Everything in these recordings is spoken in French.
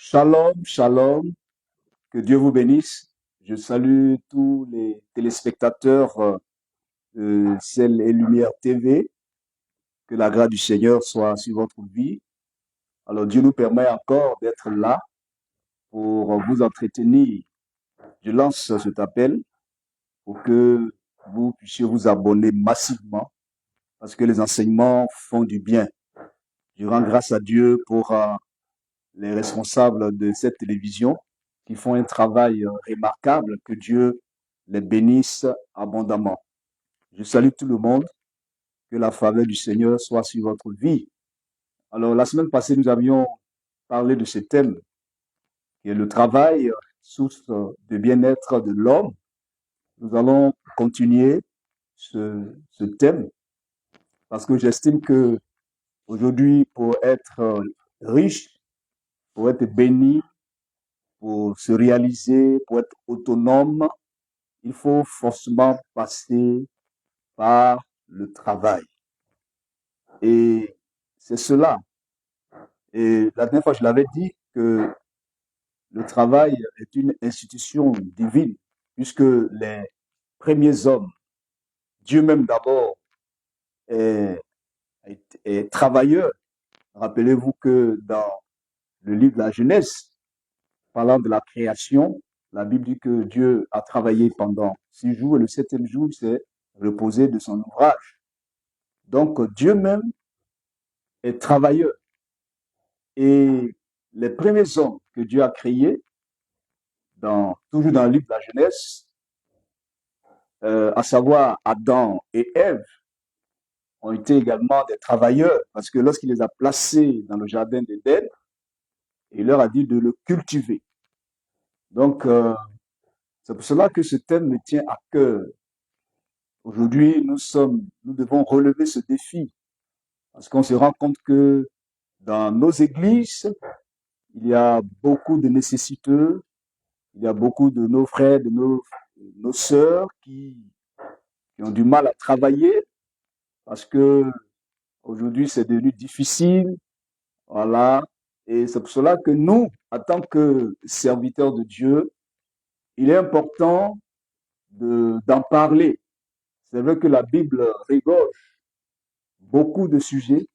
Shalom, shalom, que Dieu vous bénisse. Je salue tous les téléspectateurs de Ciel et Lumière TV. Que la grâce du Seigneur soit sur votre vie. Alors Dieu nous permet encore d'être là pour vous entretenir. Je lance cet appel pour que vous puissiez vous abonner massivement parce que les enseignements font du bien. Je rends grâce à Dieu pour les responsables de cette télévision qui font un travail remarquable. Que Dieu les bénisse abondamment. Je salue tout le monde. Que la faveur du Seigneur soit sur votre vie. Alors, la semaine passée, nous avions parlé de ce thème qui est le travail, source de bien-être de l'homme. Nous allons continuer ce thème parce que j'estime que aujourd'hui, pour être riche, pour être béni, pour se réaliser, pour être autonome, il faut forcément passer par le travail. Et c'est cela. Et la dernière fois, je l'avais dit que le travail est une institution divine, puisque les premiers hommes, Dieu même d'abord, est, est travailleur. Rappelez-vous que dans le livre de la Genèse, parlant de la création, la Bible dit que Dieu a travaillé pendant 6 jours et le septième jour, il s'est reposé de son ouvrage. Donc, Dieu même est travailleur. Et les premiers hommes que Dieu a créés, toujours dans le livre de la Genèse, à savoir Adam et Ève, ont été également des travailleurs, parce que lorsqu'il les a placés dans le jardin d'Éden, il leur a dit de le cultiver. Donc, c'est pour cela que ce thème me tient à cœur. Aujourd'hui, nous devons relever ce défi, parce qu'on se rend compte que dans nos églises, il y a beaucoup de nécessiteux, il y a beaucoup de nos frères, de nos sœurs qui ont du mal à travailler, parce que aujourd'hui, c'est devenu difficile. Voilà. Et c'est pour cela que nous, en tant que serviteurs de Dieu, il est important d'en parler. C'est vrai que la Bible regorge beaucoup de sujets,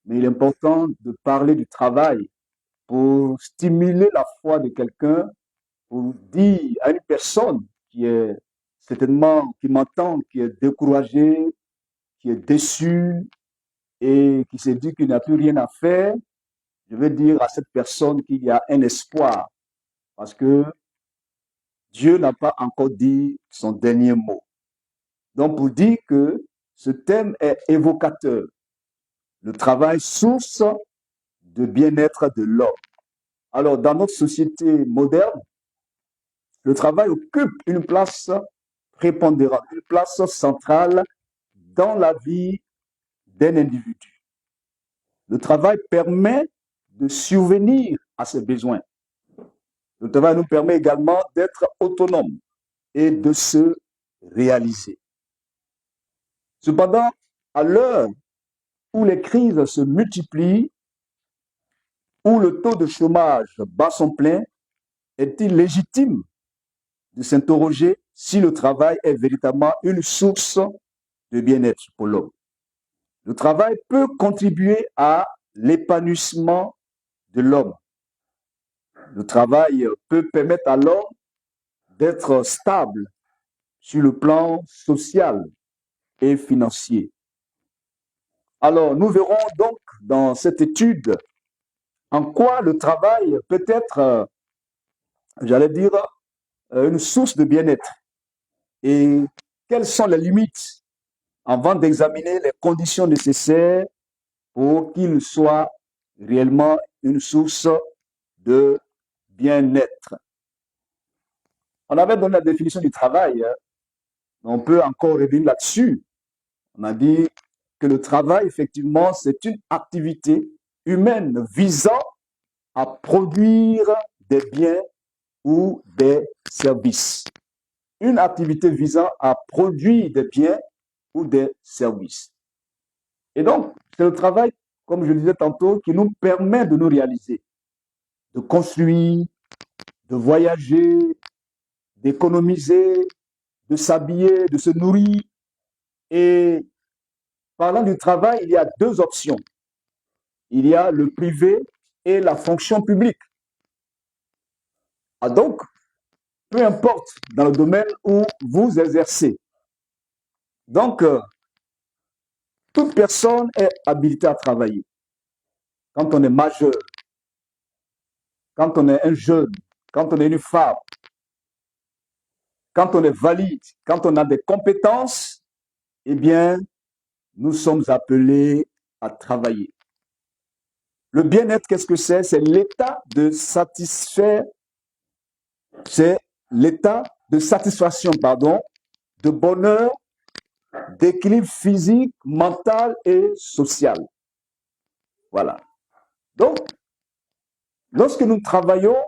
mais il est important de parler du travail pour stimuler la foi de quelqu'un, pour dire à une personne qui est certainement, qui m'entend, qui est découragée, qui est déçue et qui se dit qu'il n'a plus rien à faire, je vais dire à cette personne qu'il y a un espoir parce que Dieu n'a pas encore dit son dernier mot. Donc, pour dire que ce thème est évocateur, le travail source de bien-être de l'homme. Alors, dans notre société moderne, le travail occupe une place prépondérante, une place centrale dans la vie d'un individu. Le travail permet de subvenir à ses besoins. Le travail nous permet également d'être autonome et de se réaliser. Cependant, à l'heure où les crises se multiplient, où le taux de chômage bat son plein, est-il légitime de s'interroger si le travail est véritablement une source de bien-être pour l'homme? Le travail peut contribuer à l'épanouissement de l'homme. Le travail peut permettre à l'homme d'être stable sur le plan social et financier. Alors, nous verrons donc dans cette étude en quoi le travail peut être, j'allais dire, une source de bien-être et quelles sont les limites avant d'examiner les conditions nécessaires pour qu'il soit réellement une source de bien-être. On avait donné la définition du travail, hein. On peut encore revenir là-dessus. On a dit que le travail, effectivement, c'est une activité humaine visant à produire des biens ou des services. Une activité visant à produire des biens ou des services. Et donc, c'est le travail, comme je le disais tantôt, qui nous permet de nous réaliser, de construire, de voyager, d'économiser, de s'habiller, de se nourrir. Et parlant du travail, il y a deux options. Il y a le privé et la fonction publique. Ah donc, peu importe dans le domaine où vous exercez. Donc, toute personne est habilitée à travailler. Quand on est majeur, quand on est un jeune, quand on est une femme, quand on est valide, quand on a des compétences, eh bien, nous sommes appelés à travailler. Le bien-être, qu'est-ce que c'est? C'est l'état de satisfaire, c'est l'état de satisfaction, pardon, de bonheur, d'équilibre physique, mental et social. Voilà. Donc, lorsque nous travaillons,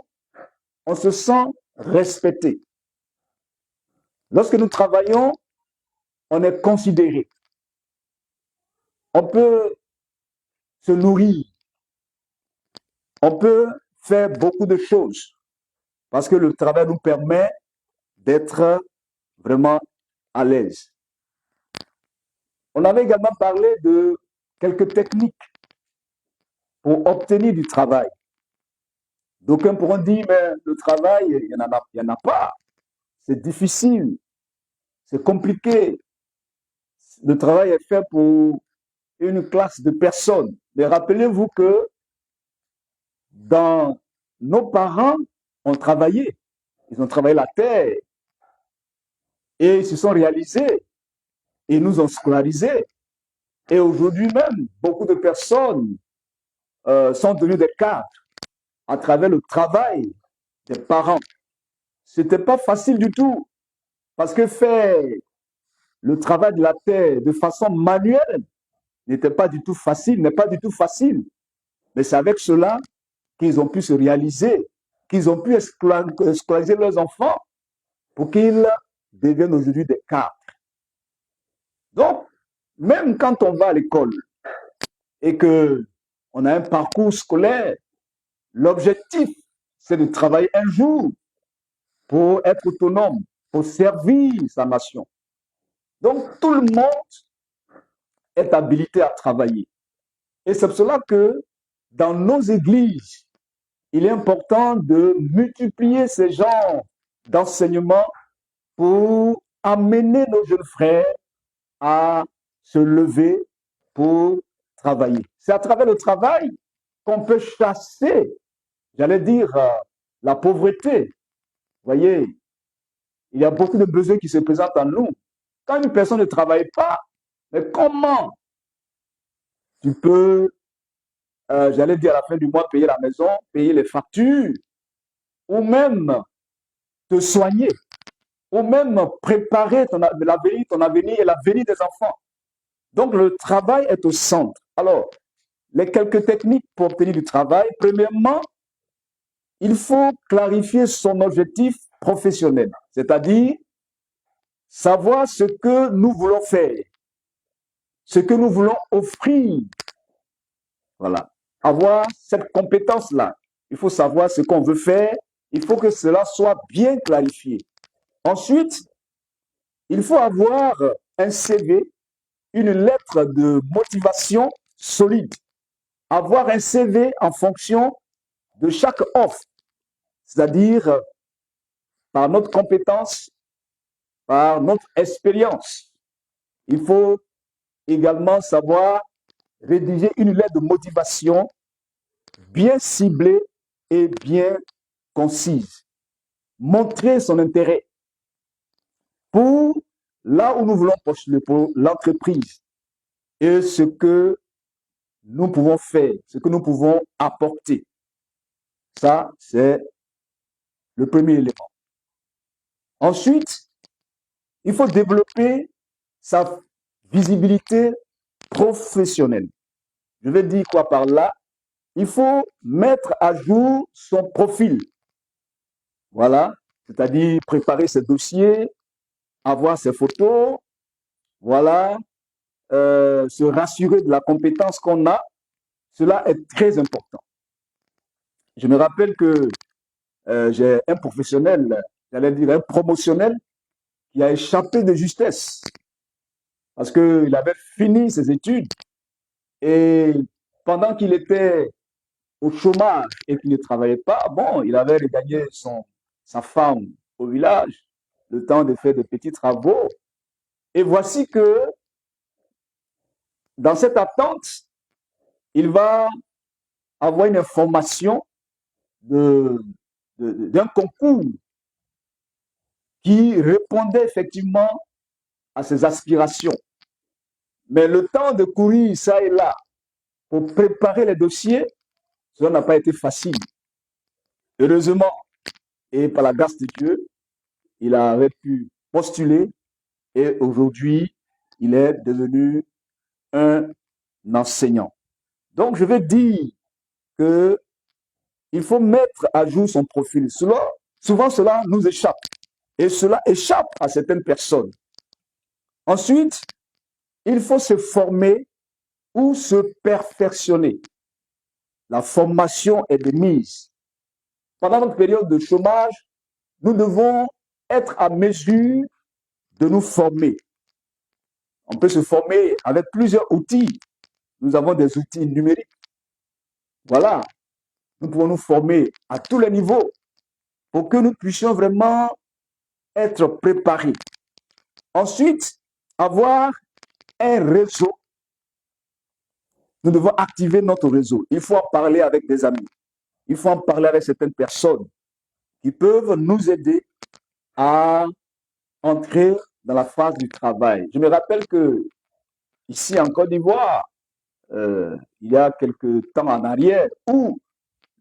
on se sent respecté. Lorsque nous travaillons, on est considéré. On peut se nourrir. On peut faire beaucoup de choses parce que le travail nous permet d'être vraiment à l'aise. On avait également parlé de quelques techniques pour obtenir du travail. D'aucuns pourront dire, mais le travail, il n'y en a pas. C'est difficile, c'est compliqué. Le travail est fait pour une classe de personnes. Mais rappelez-vous que dans nos parents ont travaillé. Ils ont travaillé la terre et ils se sont réalisés et nous ont scolarisés. Et aujourd'hui même, beaucoup de personnes sont devenues des cadres à travers le travail des parents. Ce n'était pas facile du tout parce que faire le travail de la terre de façon manuelle n'était pas du tout facile, n'est pas du tout facile. Mais c'est avec cela qu'ils ont pu se réaliser, qu'ils ont pu scolariser leurs enfants pour qu'ils deviennent aujourd'hui des cadres. Donc, même quand on va à l'école et qu'on a un parcours scolaire, l'objectif, c'est de travailler un jour pour être autonome, pour servir sa nation. Donc, tout le monde est habilité à travailler. Et c'est pour cela que dans nos églises, il est important de multiplier ces genres d'enseignements pour amener nos jeunes frères à se lever pour travailler. C'est à travers le travail qu'on peut chasser, j'allais dire, la pauvreté. Vous voyez, il y a beaucoup de besoins qui se présentent en nous. Quand une personne ne travaille pas, mais comment tu peux, j'allais dire à la fin du mois, payer la maison, payer les factures, ou même te soigner, ou même préparer l'avenir, ton avenir et l'avenir des enfants. Donc, le travail est au centre. Alors, les quelques techniques pour obtenir du travail. Premièrement, il faut clarifier son objectif professionnel, c'est-à-dire savoir ce que nous voulons faire, ce que nous voulons offrir. Voilà. Avoir cette compétence-là. Il faut savoir ce qu'on veut faire. Il faut que cela soit bien clarifié. Ensuite, il faut avoir un CV, une lettre de motivation solide. Avoir un CV en fonction de chaque offre, c'est-à-dire par notre compétence, par notre expérience. Il faut également savoir rédiger une lettre de motivation bien ciblée et bien concise. Montrer son intérêt pour là où nous voulons postuler pour l'entreprise et ce que nous pouvons faire, ce que nous pouvons apporter. Ça, c'est le premier élément. Ensuite, il faut développer sa visibilité professionnelle. Je vais dire quoi par là? Il faut mettre à jour son profil. Voilà, c'est-à-dire préparer ses dossiers, avoir ses photos, voilà, se rassurer de la compétence qu'on a. Cela est très important. Je me rappelle que j'ai un professionnel, j'allais dire un promotionnel, qui a échappé de justesse parce qu'il avait fini ses études et pendant qu'il était au chômage et qu'il ne travaillait pas, bon, il avait regagné sa femme au village, le temps de faire des petits travaux. Et voici que dans cette attente, il va avoir une information d'un concours qui répondait effectivement à ses aspirations. Mais le temps de courir ça et là pour préparer les dossiers, cela n'a pas été facile. Heureusement, et par la grâce de Dieu, il avait pu postuler et aujourd'hui, il est devenu un enseignant. Donc, je veux dire que il faut mettre à jour son profil. Souvent, cela nous échappe et cela échappe à certaines personnes. Ensuite, il faut se former ou se perfectionner. La formation est de mise. Pendant notre période de chômage, nous devons être à mesure de nous former. On peut se former avec plusieurs outils. Nous avons des outils numériques. Voilà, nous pouvons nous former à tous les niveaux pour que nous puissions vraiment être préparés. Ensuite, avoir un réseau. Nous devons activer notre réseau. Il faut en parler avec des amis. Il faut en parler avec certaines personnes qui peuvent nous aider à entrer dans la phase du travail. Je me rappelle que ici en Côte d'Ivoire, il y a quelques temps en arrière, où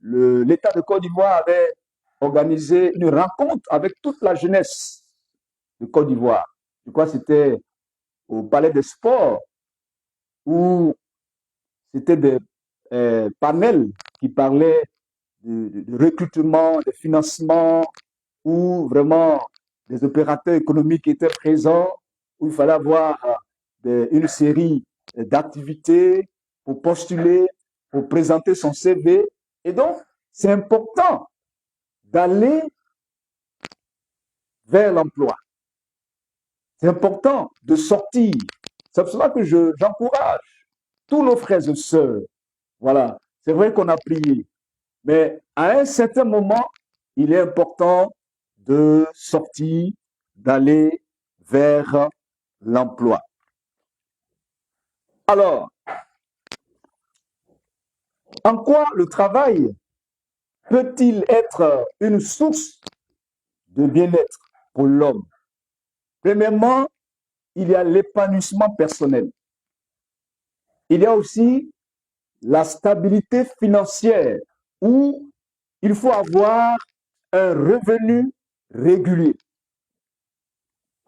l'État de Côte d'Ivoire avait organisé une rencontre avec toute la jeunesse de Côte d'Ivoire. Je crois que c'était au Palais des Sports, où c'était des panels qui parlaient de recrutement, de financement, où vraiment des opérateurs économiques étaient présents, où il fallait avoir une série d'activités pour postuler, pour présenter son CV. Et donc, c'est important d'aller vers l'emploi. C'est important de sortir. C'est pour cela que j'encourage tous nos frères et sœurs. Voilà, c'est vrai qu'on a prié, mais à un certain moment, il est important de sortir, d'aller vers l'emploi. Alors, en quoi le travail peut-il être une source de bien-être pour l'homme? Premièrement, il y a l'épanouissement personnel. Il y a aussi la stabilité financière où il faut avoir un revenu régulier.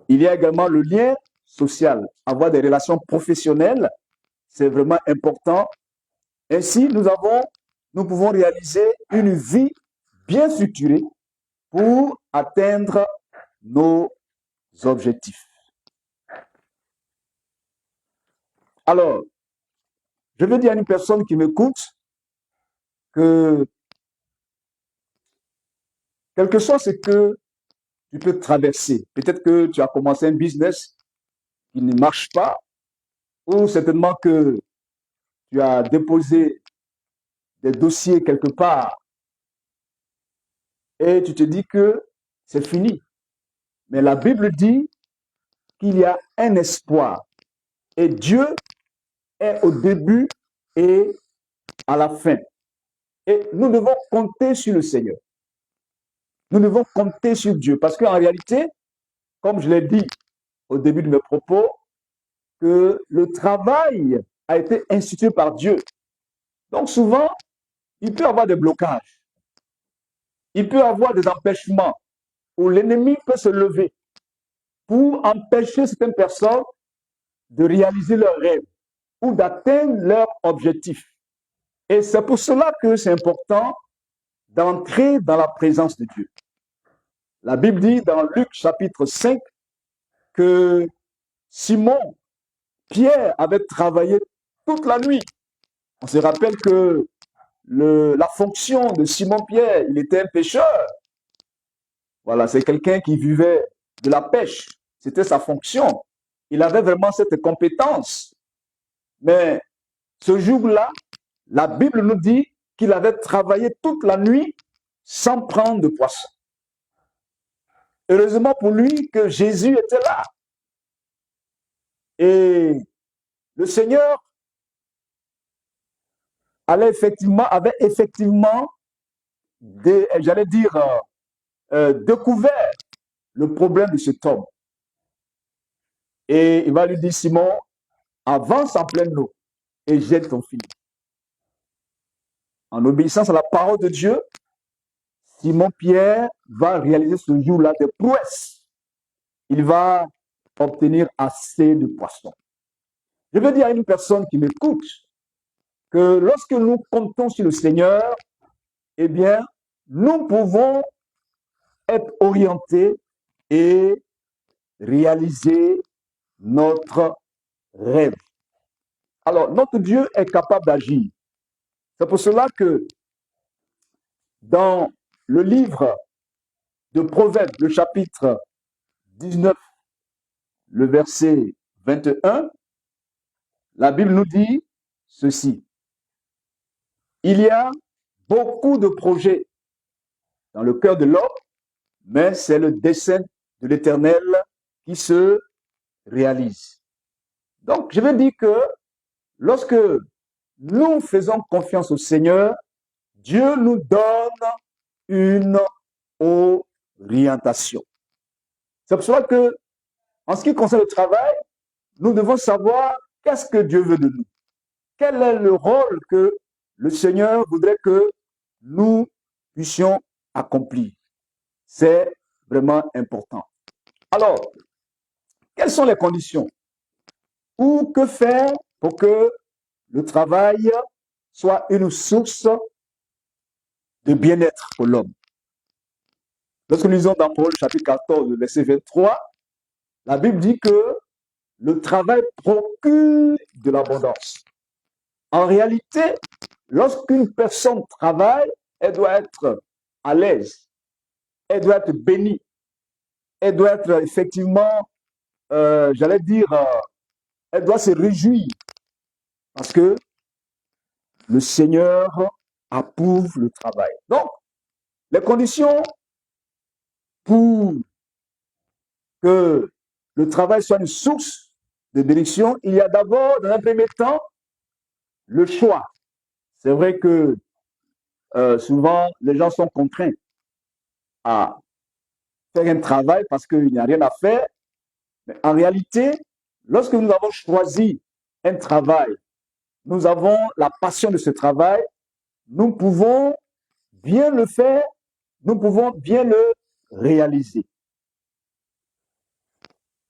Il y a également le lien social, avoir des relations professionnelles, c'est vraiment important. Ainsi, nous pouvons réaliser une vie bien structurée pour atteindre nos objectifs. Alors, je veux dire à une personne qui m'écoute que quel que soit ce que tu peux traverser, peut-être que tu as commencé un business qui ne marche pas, ou certainement que tu as déposé des dossiers quelque part et tu te dis que c'est fini. Mais la Bible dit qu'il y a un espoir et Dieu est au début et à la fin. Et nous devons compter sur le Seigneur. Nous devons compter sur Dieu parce qu'en réalité, comme je l'ai dit au début de mes propos, que le travail a été institué par Dieu. Donc souvent, il peut y avoir des blocages. Il peut y avoir des empêchements où l'ennemi peut se lever pour empêcher certaines personnes de réaliser leurs rêves ou d'atteindre leurs objectifs. Et c'est pour cela que c'est important d'entrer dans la présence de Dieu. La Bible dit dans Luc chapitre 5 que Simon, Pierre avait travaillé toute la nuit. On se rappelle que la fonction de Simon-Pierre. Il était un pêcheur. Voilà, c'est quelqu'un qui vivait de la pêche. C'était sa fonction. Il avait vraiment cette compétence. Mais ce jour-là, la Bible nous dit qu'il avait travaillé toute la nuit sans prendre de poisson. Heureusement pour lui que Jésus était là. Et le Seigneur avait effectivement, j'allais dire, découvert le problème de cet homme. Et il va lui dire, Simon, avance en pleine eau et jette ton filet. En obéissance à la parole de Dieu, Simon-Pierre va réaliser ce jour-là des prouesses. Il va obtenir assez de poissons. Je veux dire à une personne qui m'écoute que lorsque nous comptons sur le Seigneur, eh bien, nous pouvons être orientés et réaliser notre rêve. Alors, notre Dieu est capable d'agir. C'est pour cela que dans le livre de Proverbes, le chapitre 19, le verset 21, la Bible nous dit ceci. Il y a beaucoup de projets dans le cœur de l'homme, mais c'est le dessein de l'Éternel qui se réalise. Donc, je veux dire que lorsque nous faisons confiance au Seigneur, Dieu nous donne une orientation. C'est pour cela que, en ce qui concerne le travail, nous devons savoir qu'est-ce que Dieu veut de nous. Quel est le rôle que le Seigneur voudrait que nous puissions accomplir. C'est vraiment important. Alors, quelles sont les conditions? Ou que faire pour que le travail soit une source de bien-être pour l'homme? Lorsque nous lisons dans Paul chapitre 14, verset 23, la Bible dit que le travail procure de l'abondance. En réalité, lorsqu'une personne travaille, elle doit être à l'aise, elle doit être bénie, elle doit être effectivement, j'allais dire, elle doit se réjouir parce que le Seigneur approuve le travail. Donc, les conditions pour que le travail soit une source de bénédiction, il y a d'abord, dans un premier temps, le choix. C'est vrai que souvent, les gens sont contraints à faire un travail parce qu'il n'y a rien à faire. Mais en réalité, lorsque nous avons choisi un travail, nous avons la passion de ce travail, nous pouvons bien le faire, nous pouvons bien le réaliser.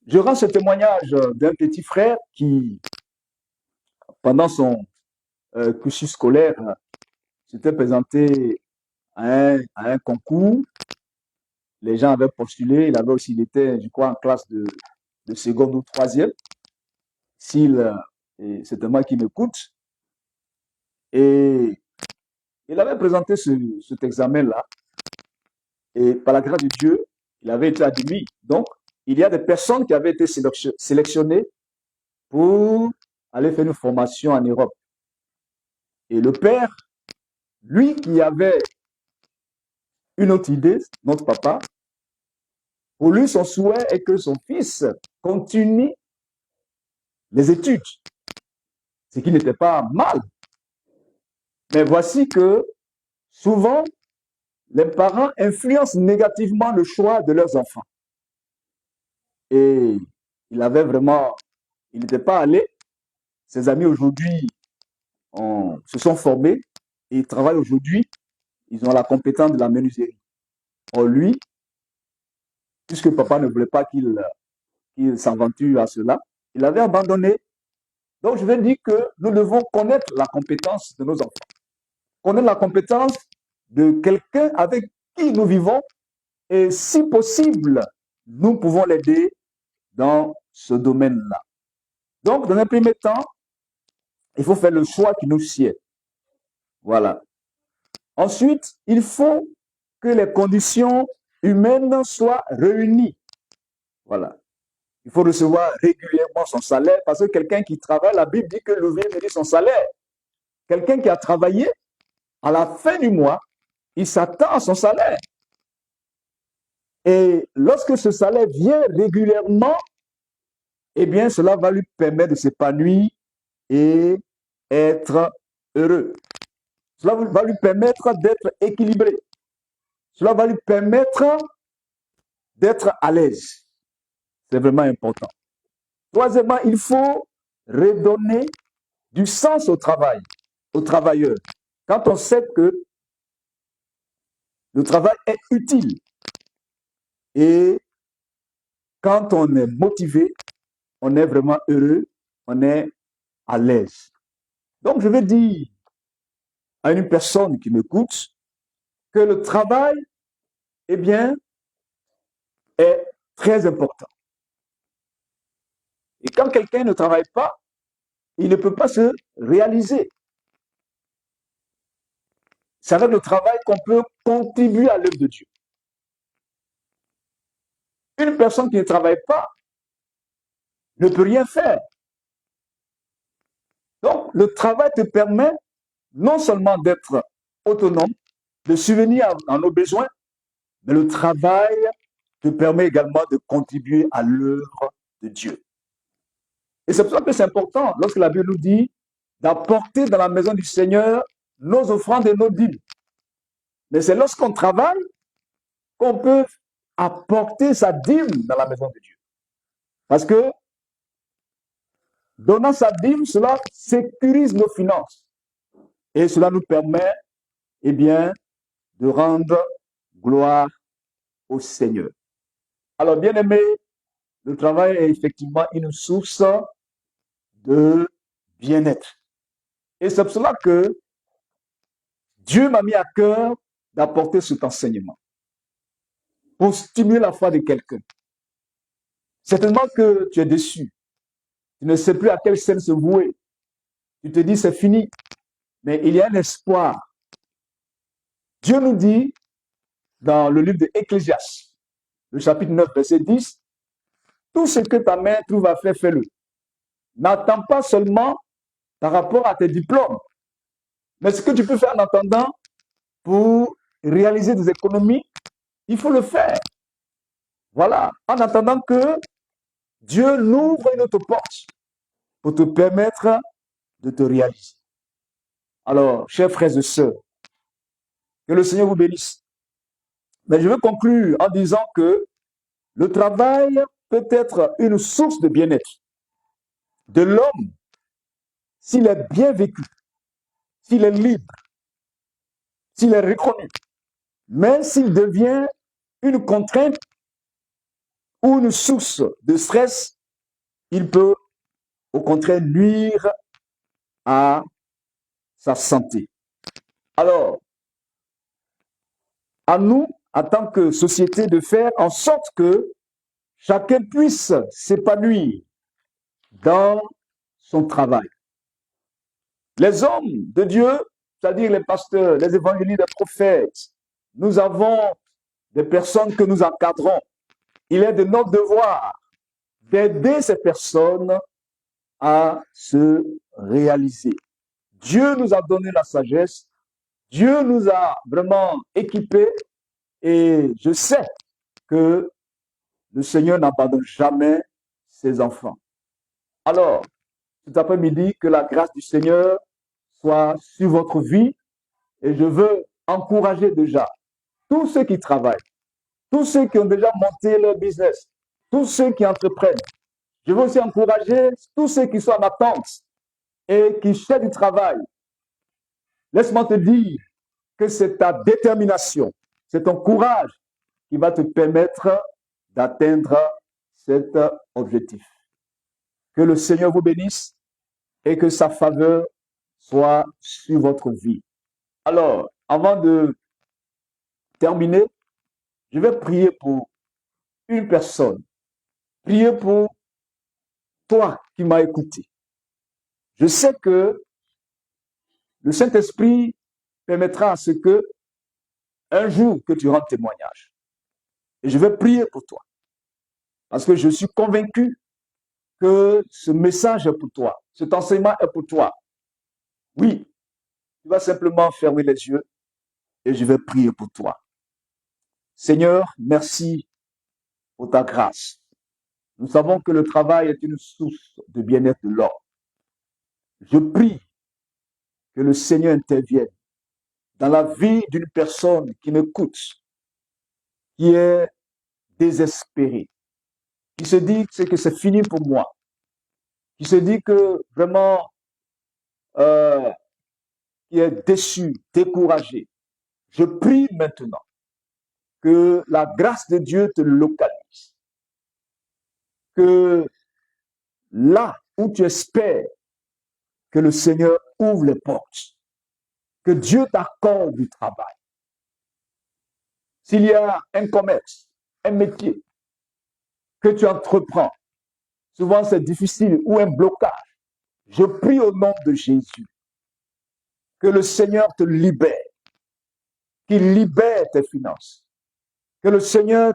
Je rends ce témoignage d'un petit frère qui, pendant son cursus scolaire, s'était présenté à un concours. Les gens avaient postulé. Il était, je crois, en classe de seconde ou troisième. C'est moi qui m'écoute. Et il avait présenté cet examen-là. Et par la grâce de Dieu, il avait été admis. Donc, il y a des personnes qui avaient été sélectionnées pour aller faire une formation en Europe. Et le père, lui qui avait une autre idée, notre papa, pour lui, son souhait est que son fils continue les études, ce qui n'était pas mal. Mais voici que souvent, les parents influencent négativement le choix de leurs enfants. Et il n'était pas allé. Ses amis aujourd'hui se sont formés et ils travaillent aujourd'hui. Ils ont la compétence de la menuiserie. Or lui, puisque papa ne voulait pas qu'il s'aventure à cela, il avait abandonné. Donc je veux dire que nous devons connaître la compétence de nos enfants. Connaître la compétence de quelqu'un avec qui nous vivons et si possible, nous pouvons l'aider dans ce domaine-là. Donc, dans un premier temps, il faut faire le choix qui nous sied. Voilà. Ensuite, il faut que les conditions humaines soient réunies. Voilà. Il faut recevoir régulièrement son salaire parce que quelqu'un qui travaille, la Bible dit que l'ouvrier mérite son salaire. Quelqu'un qui a travaillé, à la fin du mois, il s'attend à son salaire. Et lorsque ce salaire vient régulièrement, eh bien, cela va lui permettre de s'épanouir et être heureux. Cela va lui permettre d'être équilibré. Cela va lui permettre d'être à l'aise. C'est vraiment important. Troisièmement, il faut redonner du sens au travail, aux travailleurs. Quand on sait que le travail est utile et quand on est motivé, on est vraiment heureux, on est à l'aise. Donc, je vais dire à une personne qui m'écoute que le travail, eh bien, est très important. Et quand quelqu'un ne travaille pas, il ne peut pas se réaliser. C'est avec le travail qu'on peut contribuer à l'œuvre de Dieu. Une personne qui ne travaille pas ne peut rien faire. Donc, le travail te permet non seulement d'être autonome, de subvenir à nos besoins, mais le travail te permet également de contribuer à l'œuvre de Dieu. Et c'est pour ça que c'est important, lorsque la Bible nous dit d'apporter dans la maison du Seigneur nos offrandes et nos dîmes. Mais c'est lorsqu'on travaille qu'on peut apporter sa dîme dans la maison de Dieu. Parce que donnant sa dîme, cela sécurise nos finances. Et cela nous permet, eh bien, de rendre gloire au Seigneur. Alors, bien aimé, le travail est effectivement une source de bien-être. Et c'est pour cela que Dieu m'a mis à cœur d'apporter cet enseignement pour stimuler la foi de quelqu'un. Certainement que tu es déçu. Tu ne sais plus à quelle scène se vouer. Tu te dis c'est fini. Mais il y a un espoir. Dieu nous dit dans le livre de Ecclésiaste, le chapitre 9, verset 10, tout ce que ta main trouve à faire, fais-le. N'attends pas seulement par rapport à tes diplômes, mais ce que tu peux faire en attendant pour réaliser des économies, il faut le faire. Voilà, en attendant que Dieu n'ouvre une autre porte pour te permettre de te réaliser. Alors, chers frères et sœurs, que le Seigneur vous bénisse. Mais je veux conclure en disant que le travail peut être une source de bien-être de l'homme s'il est bien vécu, s'il est libre, s'il est reconnu. Mais s'il devient une contrainte ou une source de stress, il peut au contraire nuire à sa santé. Alors, à nous, en tant que société, de faire en sorte que chacun puisse s'épanouir dans son travail. Les hommes de Dieu, c'est-à-dire les pasteurs, les évangélistes, les prophètes, nous avons des personnes que nous encadrons. Il est de notre devoir d'aider ces personnes à se réaliser. Dieu nous a donné la sagesse, Dieu nous a vraiment équipés et je sais que le Seigneur n'abandonne jamais ses enfants. Alors, cet après-midi, que la grâce du Seigneur soit sur votre vie et je veux encourager déjà tous ceux qui travaillent, tous ceux qui ont déjà monté leur business, tous ceux qui entreprennent. Je veux aussi encourager tous ceux qui sont en attente et qui cherchent du travail. Laisse-moi te dire que c'est ta détermination, c'est ton courage qui va te permettre d'atteindre cet objectif. Que le Seigneur vous bénisse et que sa faveur soit sur votre vie. Alors, avant de terminer, je vais prier pour une personne. Prier pour toi qui m'as écouté. Je sais que le Saint-Esprit permettra à ce que un jour que tu rendes témoignage. Et je vais prier pour toi. Parce que je suis convaincu que ce message est pour toi. Cet enseignement est pour toi. Oui, tu vas simplement fermer les yeux et je vais prier pour toi. Seigneur, merci pour ta grâce. Nous savons que le travail est une source de bien-être de l'homme. Je prie que le Seigneur intervienne dans la vie d'une personne qui m'écoute, qui est désespérée, qui se dit que c'est fini pour moi, qui se dit que vraiment, qui est déçu, découragé. Je prie maintenant que la grâce de Dieu te localise, que là où tu espères que le Seigneur ouvre les portes, que Dieu t'accorde du travail. S'il y a un commerce, un métier que tu entreprends, souvent c'est difficile ou un blocage, je prie au nom de Jésus que le Seigneur te libère, qu'il libère tes finances, que le Seigneur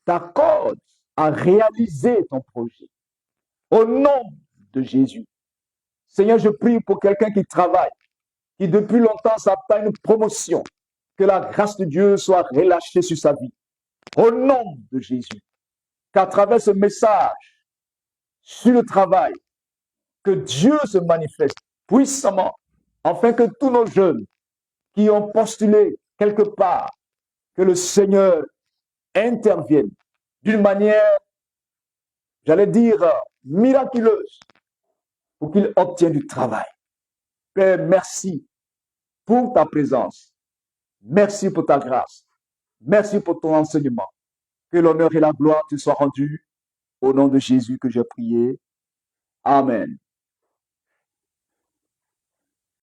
t'accorde à réaliser ton projet. Au nom de Jésus. Seigneur, je prie pour quelqu'un qui travaille, qui depuis longtemps s'attend à une promotion, que la grâce de Dieu soit relâchée sur sa vie. Au nom de Jésus. Qu'à travers ce message sur le travail, que Dieu se manifeste puissamment, afin que tous nos jeunes qui ont postulé quelque part, que le Seigneur intervienne d'une manière, j'allais dire, miraculeuse, pour qu'ils obtiennent du travail. Père, merci pour ta présence. Merci pour ta grâce. Merci pour ton enseignement. Que l'honneur et la gloire te soient rendus. Au nom de Jésus que j'ai prié. Amen.